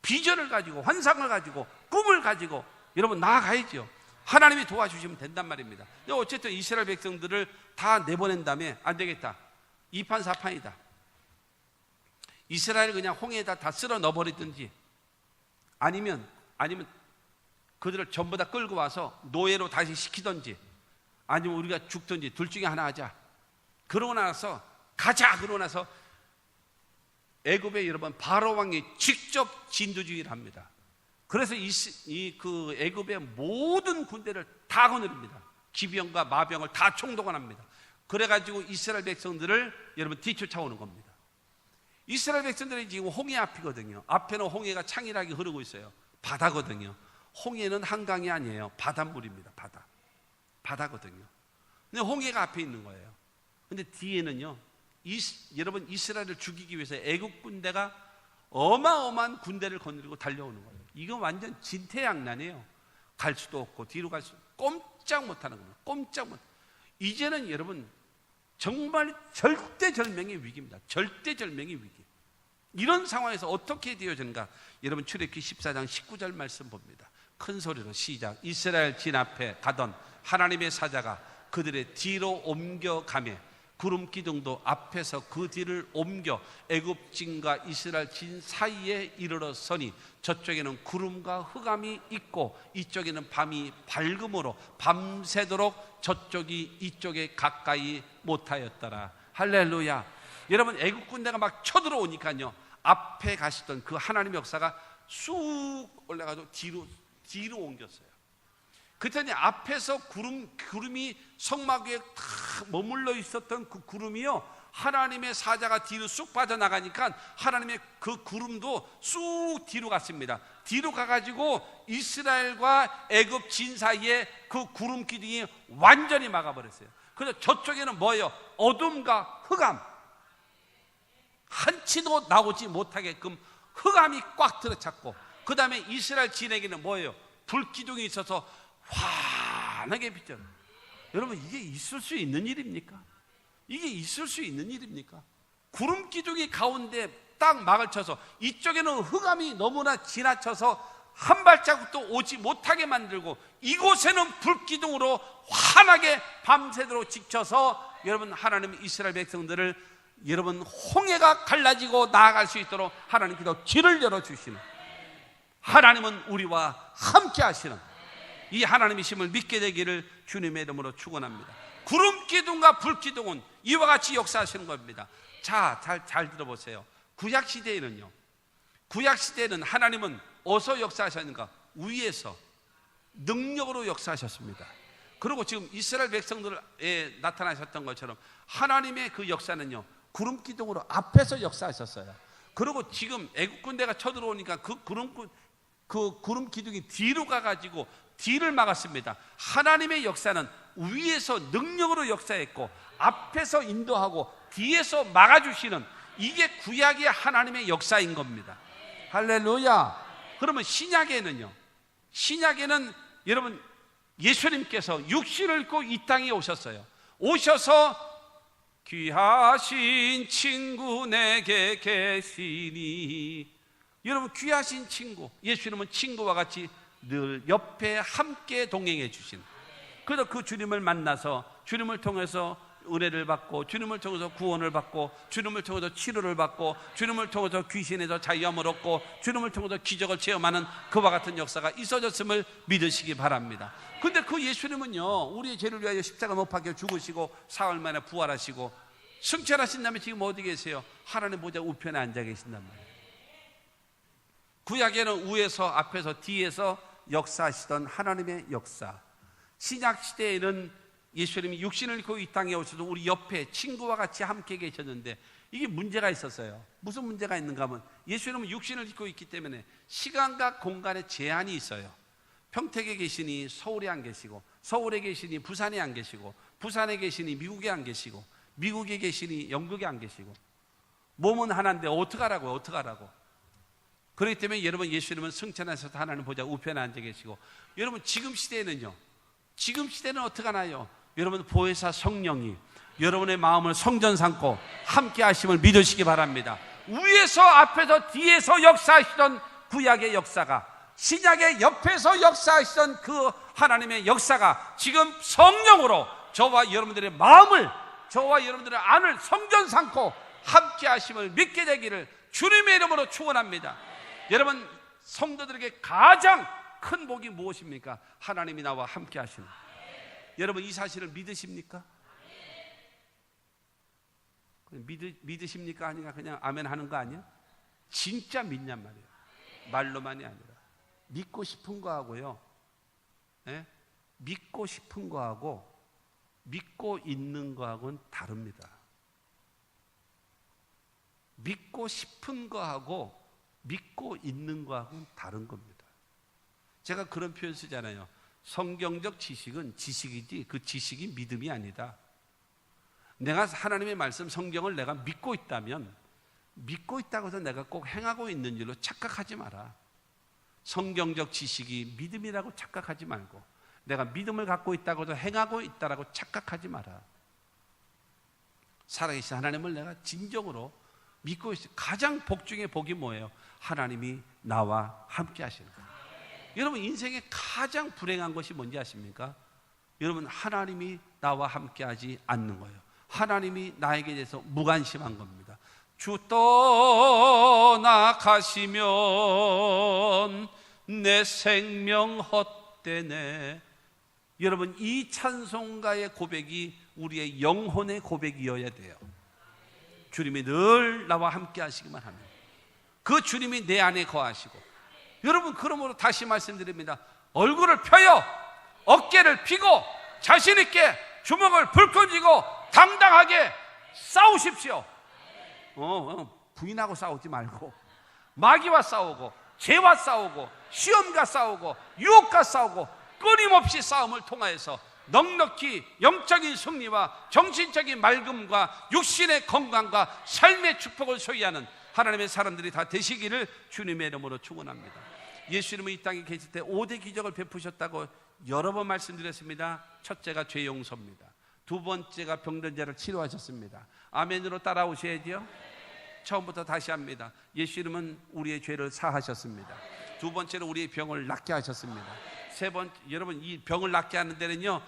비전을 가지고 환상을 가지고 꿈을 가지고 여러분 나아가야죠. 하나님이 도와주시면 된단 말입니다. 어쨌든 이스라엘 백성들을 다 내보낸 다음에 안 되겠다, 2판 4판이다. 이스라엘을 그냥 홍해에다 다 쓸어 넣어버리든지 아니면 그들을 전부 다 끌고 와서 노예로 다시 시키든지 아니면 우리가 죽든지 둘 중에 하나 하자. 그러고 나서 애굽의 여러분 바로 왕이 직접 진두지휘를 합니다. 그래서 그 애굽의 모든 군대를 다 거느립니다. 기병과 마병을 다 총동원합니다. 그래가지고 이스라엘 백성들을 여러분 뒤쫓아오는 겁니다. 이스라엘 백성들이 지금 홍해 앞이거든요. 앞에는 홍해가 창일하게 흐르고 있어요. 바다거든요. 홍해는 한강이 아니에요. 바닷물입니다. 바다거든요. 근데 홍해가 앞에 있는 거예요. 근데 뒤에는요, 여러분 이스라엘을 죽이기 위해서 애국 군대가 어마어마한 군대를 거느리고 달려오는 거예요. 이건 완전 진퇴양난이에요. 갈 수도 없고 뒤로 갈 수, 꼼짝 못하는 겁니다. 꼼짝 못. 이제는 여러분 정말 절대절명의 위기입니다. 절대절명의 위기. 이런 상황에서 어떻게 되어지는가? 여러분 출애굽기 14장 19절 말씀 봅니다. 큰 소리로 시작. 이스라엘 진 앞에 가던 하나님의 사자가 그들의 뒤로 옮겨가며 구름 기둥도 앞에서 그 뒤를 옮겨 애굽 진과 이스라엘 진 사이에 이르러 서니 저쪽에는 구름과 흑암이 있고 이쪽에는 밤이 밝음으로 밤새도록 저쪽이 이쪽에 가까이 못하였더라. 할렐루야. 여러분 애굽 군대가 막 쳐들어오니까요, 앞에 가시던 그 하나님의 역사가 쑥 올라가서 뒤로 옮겼어요. 그랬더니 앞에서 구름이 성막 위에 다 머물러 있었던 그 구름이요, 하나님의 사자가 뒤로 쑥 빠져나가니까 하나님의 그 구름도 쑥 뒤로 갔습니다. 뒤로 가가지고 이스라엘과 애굽 진 사이에 그 구름 기둥이 완전히 막아버렸어요. 그래서 저쪽에는 뭐예요? 어둠과 흑암, 한치도 나오지 못하게끔 흑암이 꽉 들어찼고, 그 다음에 이스라엘 진에게는 뭐예요? 불기둥이 있어서 환하게 비춰요. 여러분 이게 있을 수 있는 일입니까? 이게 있을 수 있는 일입니까? 구름 기둥이 가운데 딱 막을 쳐서 이쪽에는 흑암이 너무나 지나쳐서 한 발자국도 오지 못하게 만들고 이곳에는 불기둥으로 환하게 밤새도록 지켜서 여러분 하나님 이스라엘 백성들을 여러분 홍해가 갈라지고 나아갈 수 있도록 하나님께서 길을 열어주시는, 하나님은 우리와 함께 하시는 이 하나님이심을 믿게 되기를 주님의 이름으로 축원합니다. 구름 기둥과 불 기둥은 이와 같이 역사하시는 겁니다. 자, 잘 들어보세요. 구약 시대에는요, 구약 시대에는 하나님은 어디서 역사하셨는가? 위에서 능력으로 역사하셨습니다. 그리고 지금 이스라엘 백성들에 나타나셨던 것처럼 하나님의 그 역사는요, 구름 기둥으로 앞에서 역사하셨어요. 그리고 지금 애국 군대가 쳐들어오니까 그 구름 기둥이 뒤로 가가지고 뒤를 막았습니다. 하나님의 역사는 위에서 능력으로 역사했고 앞에서 인도하고 뒤에서 막아주시는, 이게 구약의 하나님의 역사인 겁니다. 할렐루야. 그러면 신약에는요, 신약에는 여러분 예수님께서 육신을 입고 이 땅에 오셨어요. 오셔서 귀하신 친구 내게 계시니, 여러분 귀하신 친구, 예수님은 친구와 같이 늘 옆에 함께 동행해 주신, 그래서 그 주님을 만나서 주님을 통해서 은혜를 받고, 주님을 통해서 구원을 받고, 주님을 통해서 치료를 받고, 주님을 통해서 귀신에서 자유함을 얻고, 주님을 통해서 기적을 체험하는 그와 같은 역사가 있어졌음을 믿으시기 바랍니다. 근데 그 예수님은요, 우리의 죄를 위하여 십자가 못 박혀 죽으시고 사흘 만에 부활하시고 승천하신 다음에 지금 어디 계세요? 하나님 보좌 우편에 앉아 계신단 말이에요. 구약에는 위에서 앞에서 뒤에서 역사하시던 하나님의 역사, 신약 시대에는 예수님이 육신을 입고 이 땅에 오셔서 우리 옆에 친구와 같이 함께 계셨는데, 이게 문제가 있었어요. 무슨 문제가 있는가 하면 예수님은 육신을 입고 있기 때문에 시간과 공간에 제한이 있어요. 평택에 계시니 서울에 안 계시고, 서울에 계시니 부산에 안 계시고, 부산에 계시니 미국에 안 계시고, 미국에 계시니 영국에 안 계시고, 몸은 하나인데 어떡하라고요? 그렇기 때문에 여러분 예수님은 승천하셔서 하나님 보좌 우편에 앉아 계시고, 여러분 지금 시대에는요, 지금 시대는 어떡하나요? 여러분 보혜사 성령이 여러분의 마음을 성전 삼고 함께 하심을 믿으시기 바랍니다. 위에서 앞에서 뒤에서 역사하시던 구약의 역사가, 신약의 옆에서 역사하시던 그 하나님의 역사가 지금 성령으로 저와 여러분들의 마음을, 저와 여러분들의 안을 성전 삼고 함께 하심을 믿게 되기를 주님의 이름으로 축원합니다. 여러분 성도들에게 가장 큰 복이 무엇입니까? 하나님이 나와 함께 하시는. 여러분 이 사실을 믿으십니까? 믿으십니까? 아니면 그냥 아멘 하는 거 아니야? 진짜 믿냔 말이에요. 말로만이 아니라. 믿고 싶은 거하고요, 예? 믿고 싶은 거하고 믿고 있는 거하고는 다릅니다. 믿고 싶은 거하고 믿고 있는 거하고는 다른 겁니다. 제가 그런 표현 쓰잖아요. 성경적 지식은 지식이지 그 지식이 믿음이 아니다. 내가 하나님의 말씀 성경을 내가 믿고 있다면, 믿고 있다고 해서 내가 꼭 행하고 있는 줄로 착각하지 마라. 성경적 지식이 믿음이라고 착각하지 말고, 내가 믿음을 갖고 있다고 해서 행하고 있다라고 착각하지 마라. 살아계신 하나님을 내가 진정으로 믿고 있어요. 가장 복 중에 복이 뭐예요? 하나님이 나와 함께 하시는 거예요. 여러분 인생에 가장 불행한 것이 뭔지 아십니까? 여러분 하나님이 나와 함께 하지 않는 거예요. 하나님이 나에게 대해서 무관심한 겁니다. 주 떠나가시면 내 생명 헛되네. 여러분 이 찬송가의 고백이 우리의 영혼의 고백이어야 돼요. 주님이 늘 나와 함께 하시기만 하면 그 주님이 내 안에 거하시고, 여러분 그러므로 다시 말씀드립니다. 얼굴을 펴요, 어깨를 펴고 자신 있게 주먹을 불끈 쥐고 당당하게 싸우십시오. 부인하고 싸우지 말고 마귀와 싸우고 죄와 싸우고 시험과 싸우고 유혹과 싸우고 끊임없이 싸움을 통하여서 넉넉히 영적인 승리와 정신적인 맑음과 육신의 건강과 삶의 축복을 소유하는 하나님의 사람들이 다 되시기를 주님의 이름으로 축원합니다. 예수님은 이 땅에 계실 때 5대 기적을 베푸셨다고 여러 번 말씀드렸습니다. 첫째가 죄 용서입니다. 두 번째가 병든 자를 치료하셨습니다. 아멘으로 따라오셔야죠. 처음부터 다시 합니다. 예수님은 우리의 죄를 사하셨습니다. 두 번째로 우리의 병을 낫게 하셨습니다. 세 번째, 여러분 이 병을 낫게 하는 데는요,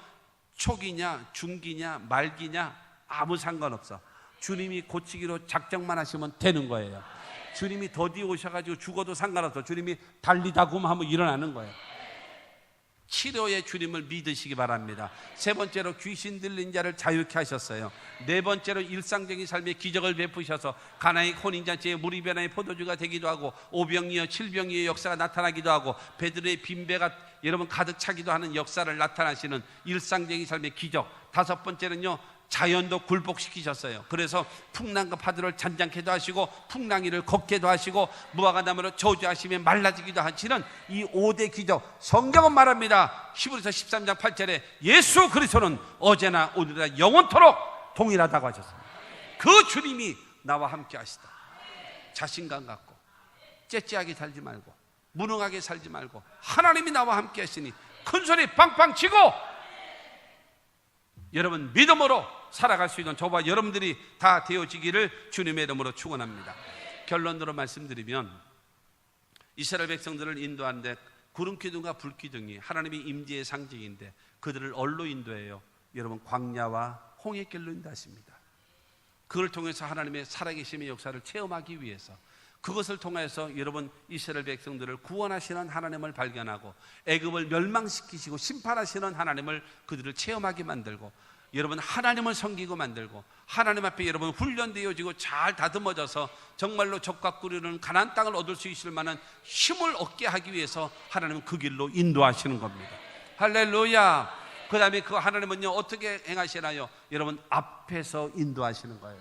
초기냐 중기냐 말기냐 아무 상관없어. 주님이 고치기로 작정만 하시면 되는 거예요. 주님이 더디 오셔가지고 죽어도 상관없어. 주님이 달리다 하면 일어나는 거예요. 치료의 주님을 믿으시기 바랍니다. 세 번째로 귀신 들린 자를 자유케 하셨어요. 네 번째로 일상적인 삶의 기적을 베푸셔서 가나의 혼인잔치에 물이 변화의 포도주가 되기도 하고 오병이어 칠병이의 역사가 나타나기도 하고 베드로의 빈배가 여러분 가득 차기도 하는 역사를 나타나시는 일상적인 삶의 기적. 다섯 번째는요, 자연도 굴복시키셨어요. 그래서 풍랑과 파도를 잔잔케도 하시고 풍랑이를 걷게도 하시고 무화과나무로 저주하시며 말라지기도 하시는 이 5대 기적. 성경은 말합니다. 히브리서 13장 8절에 예수 그리스도는 어제나 오늘이나 영원토록 동일하다고 하셨습니다. 그 주님이 나와 함께 하시다. 자신감 갖고 째째하게 살지 말고 무능하게 살지 말고 하나님이 나와 함께 하시니 큰 소리 빵빵 치고 여러분 믿음으로 살아갈 수 있는 저와 여러분들이 다 되어지기를 주님의 이름으로 축원합니다. 결론으로 말씀드리면 이스라엘 백성들을 인도하는데 구름기둥과 불기둥이 하나님의 임재의 상징인데 그들을 어디로 인도해요? 여러분 광야와 홍해길로 인도하십니다. 그걸 통해서 하나님의 살아계심의 역사를 체험하기 위해서, 그것을 통해서 여러분 이스라엘 백성들을 구원하시는 하나님을 발견하고 애굽을 멸망시키시고 심판하시는 하나님을 그들을 체험하게 만들고 여러분 하나님을 섬기고 만들고 하나님 앞에 여러분 훈련되어지고 잘 다듬어져서 정말로 적과 꿀이는 가나안 땅을 얻을 수 있을 만한 힘을 얻게 하기 위해서 하나님은 그 길로 인도하시는 겁니다. 할렐루야. 그 다음에 그 하나님은요 어떻게 행하시나요? 여러분 앞에서 인도하시는 거예요.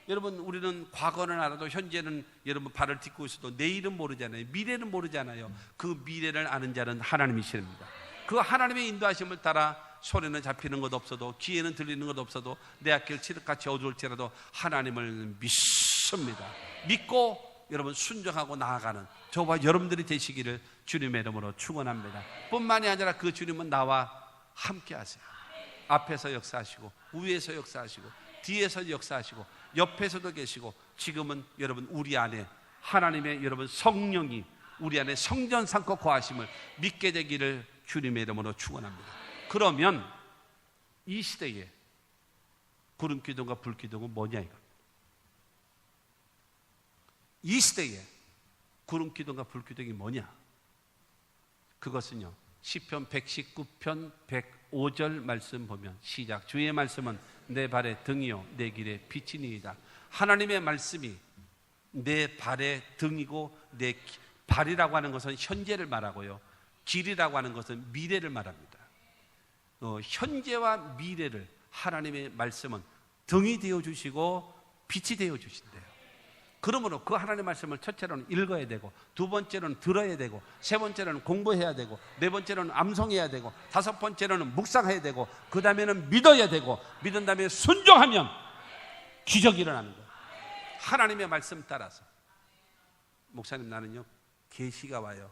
여러분 우리는 과거는 알아도 현재는 여러분 발을 딛고 있어도 내일은 모르잖아요. 미래는 모르잖아요. 그 미래를 아는 자는 하나님이십니다. 그 하나님의 인도하심을 따라 소리는 잡히는 것 없어도 귀에는 들리는 것 없어도 내 앞길 칠흑같이 어두울지라도 하나님을 믿습니다. 믿고 여러분 순종하고 나아가는 저와 여러분들이 되시기를 주님의 이름으로 축원합니다. 뿐만이 아니라 그 주님은 나와 함께 하세요. 앞에서 역사하시고 위에서 역사하시고 뒤에서 역사하시고 옆에서도 계시고 지금은 여러분 우리 안에 하나님의 여러분 성령이 우리 안에 성전 삼고 거하심을 믿게 되기를 주님의 이름으로 축원합니다. 그러면 이 시대에 구름기둥과 불기둥은 뭐냐 이거. 이 시대에 구름기둥과 불기둥이 뭐냐? 그것은요 시편 119편 105절 말씀 보면 시작. 주의 말씀은 내 발의 등이요 내 길의 빛이니이다. 하나님의 말씀이 내 발의 등이고 내 발이라고 하는 것은 현재를 말하고요, 길이라고 하는 것은 미래를 말합니다. 현재와 미래를 하나님의 말씀은 등이 되어주시고 빛이 되어주신대요. 그러므로 그 하나님의 말씀을 첫째로는 읽어야 되고, 두 번째로는 들어야 되고, 세 번째로는 공부해야 되고, 네 번째로는 암송해야 되고, 다섯 번째로는 묵상해야 되고, 그 다음에는 믿어야 되고, 믿은 다음에 순종하면 기적이 일어나는 거예요. 하나님의 말씀 따라서. 목사님 나는요 계시가 와요.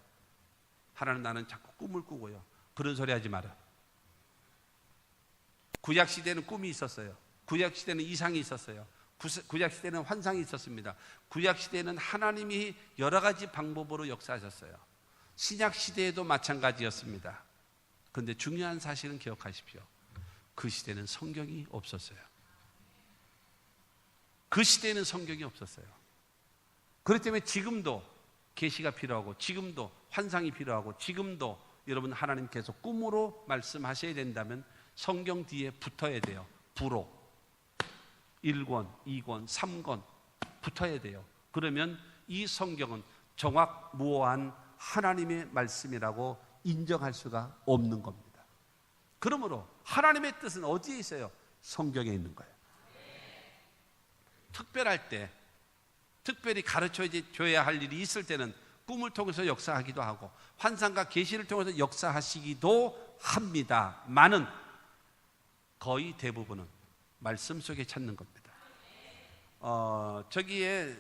하나님 나는 자꾸 꿈을 꾸고요. 그런 소리 하지 마라. 구약시대는 꿈이 있었어요. 구약시대는 이상이 있었어요. 구약시대는 환상이 있었습니다. 구약시대는 하나님이 여러 가지 방법으로 역사하셨어요. 신약시대에도 마찬가지였습니다. 그런데 중요한 사실은 기억하십시오. 그 시대는 성경이 없었어요. 그 시대에는 성경이 없었어요. 그렇기 때문에 지금도 계시가 필요하고, 지금도 환상이 필요하고, 지금도 여러분 하나님께서 꿈으로 말씀하셔야 된다면 성경 뒤에 붙어야 돼요. 부로 1권, 2권, 3권 붙어야 돼요. 그러면 이 성경은 정확무오한 하나님의 말씀이라고 인정할 수가 없는 겁니다. 그러므로 하나님의 뜻은 어디에 있어요? 성경에 있는 거예요. 특별할 때, 특별히 가르쳐줘야 할 일이 있을 때는 꿈을 통해서 역사하기도 하고 환상과 계시를 통해서 역사하시기도 합니다만은 거의 대부분은 말씀 속에 찾는 겁니다. 저기에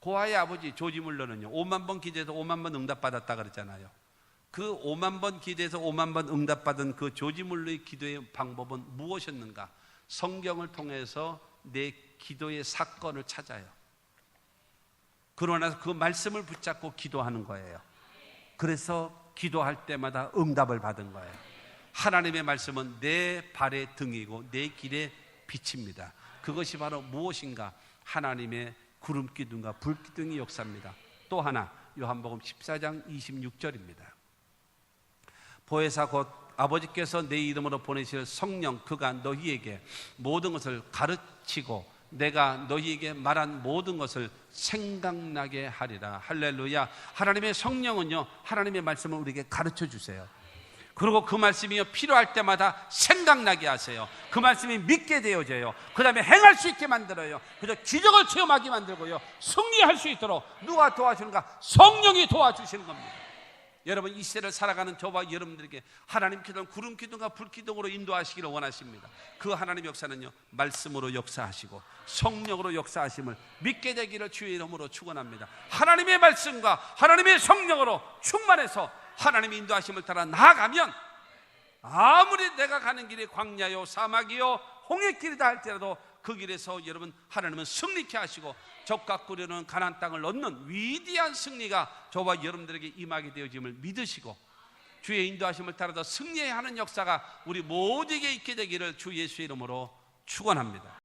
고아의 아버지 조지 물러는요 5만 번 기도해서 5만 번 응답받았다 그랬잖아요. 그 5만 번 기도해서 5만 번 응답받은 그 조지 물러의 기도의 방법은 무엇이었는가? 성경을 통해서 내 기도의 사건을 찾아요. 그러나 그 말씀을 붙잡고 기도하는 거예요. 그래서 기도할 때마다 응답을 받은 거예요. 하나님의 말씀은 내 발의 등이고 내 길의 빛입니다. 그것이 바로 무엇인가? 하나님의 구름 기둥과 불 기둥의 역사입니다. 또 하나, 요한복음 14장 26절입니다. 보혜사 곧 아버지께서 내 이름으로 보내실 성령, 그가 너희에게 모든 것을 가르치고 내가 너희에게 말한 모든 것을 생각나게 하리라. 할렐루야. 하나님의 성령은요, 하나님의 말씀을 우리에게 가르쳐 주세요. 그리고 그 말씀이 필요할 때마다 생각나게 하세요. 그 말씀이 믿게 되어져요. 그 다음에 행할 수 있게 만들어요. 그저 기적을 체험하게 만들고요, 승리할 수 있도록 누가 도와주는가? 성령이 도와주시는 겁니다. 여러분, 이 시대를 살아가는 저와 여러분들에게 하나님께서는 구름 기둥과 불 기둥으로 인도하시기를 원하십니다. 그 하나님 역사는요, 말씀으로 역사하시고 성령으로 역사하심을 믿게 되기를 주의 이름으로 축원합니다. 하나님의 말씀과 하나님의 성령으로 충만해서 하나님의 인도하심을 따라 나아가면 아무리 내가 가는 길이 광야요 사막이요 홍해길이다 할지라도 그 길에서 여러분, 하나님은 승리케 하시고 적과 꿀이는 가나안 땅을 얻는 위대한 승리가 저와 여러분들에게 임하게 되어짐을 믿으시고 주의 인도하심을 따라서 승리해야 하는 역사가 우리 모두에게 있게 되기를 주 예수의 이름으로 축원합니다.